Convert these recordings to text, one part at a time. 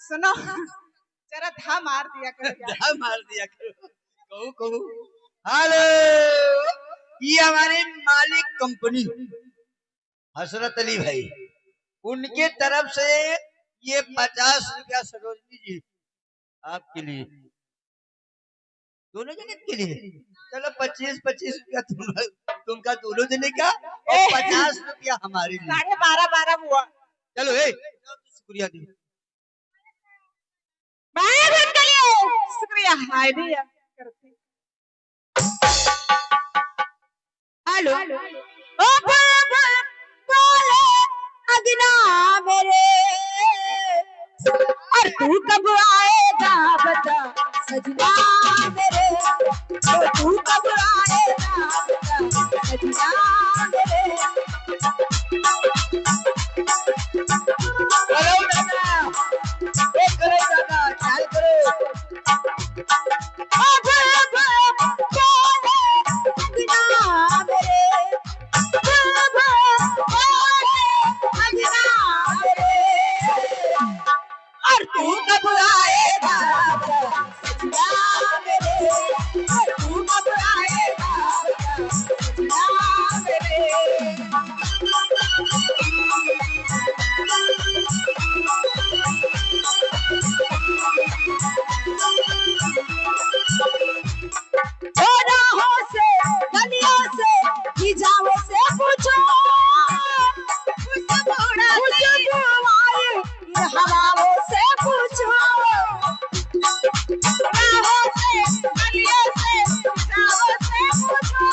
सुनो जरा धा मार दिया करो धा मार दिया करो। कहू कहू। हेलो, ये हमारे मालिक कंपनी हसरत अली भाई, उनके तरफ से ये 50 रुपया सरोजनी जी आपके लिए, दोनों जने के लिए। चलो 25-25 रुपया तुमका दोनों जने का और 50 रुपया हमारे लिए। 12.5 हुआ। चलो शुक्रिया दी। शुक्रिया। हाय दिया करती। हेलो ओ बुलबुल बोले अगना मेरे, और तू कब आएगा बता सजना मेरे, तो तू कब आएगा बता सजना मेरे। हेलो दादा, एक करो दादा, ख्याल करो। ओ बुलबुल बोले अगना मेरे, बुलबुल बोले अगना मेरे, और तू कब आएगा सजना मेरे, और तू कब आएगा सजना मेरे। राहों से गलियों से हिजाबों से पूछो, खुशबू आए इन हवाओं से पूछो, राहों से गलियों से हिजाबों से पूछो,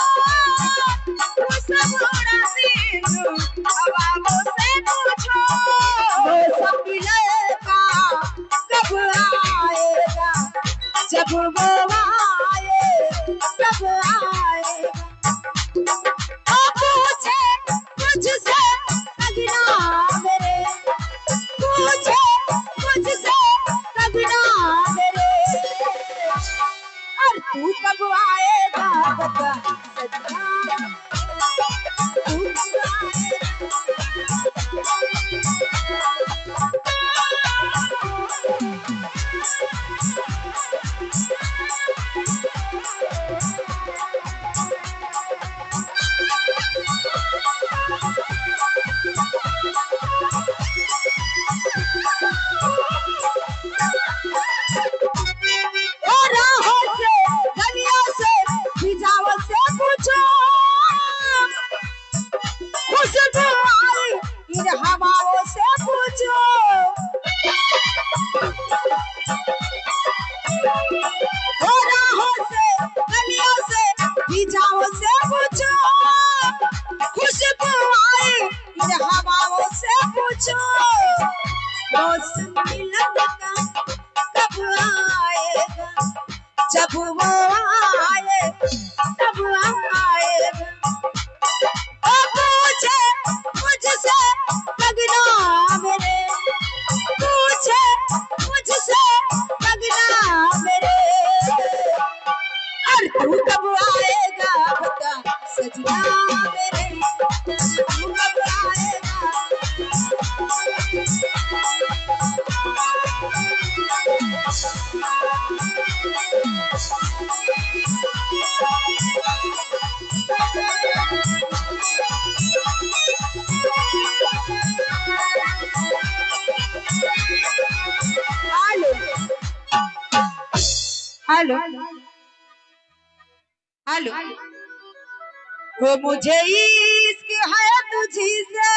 खुशबू इन हवाओं से पूछो। मौसम मिलेगा कब आएगा, जब वो आए कब आएगा। ओ पूछे मुझसे अगना मेरे, पूछे मुझसे अगना मेरे, और तू कब आएगा बता सजना, तू कब आएगा। राहों से गलियों से हिजाबों से पूछो, खुशबू आई इन हवाओं से पूछो, राहों से गलियों से हिजाबों से पूछो, खुशबू आई इन हवाओं से पूछो। मौसम मिलता कब आएगा, जब वो आए तब आएगा। ओ पूछे मुझसे अगना मेरे, पूछे मुझसे अगना मेरे, और तू कब आएगा बता सजना मेरे, तू कब आएगा। हेलो हेलो, वो मुझे इश्क है तुझी से,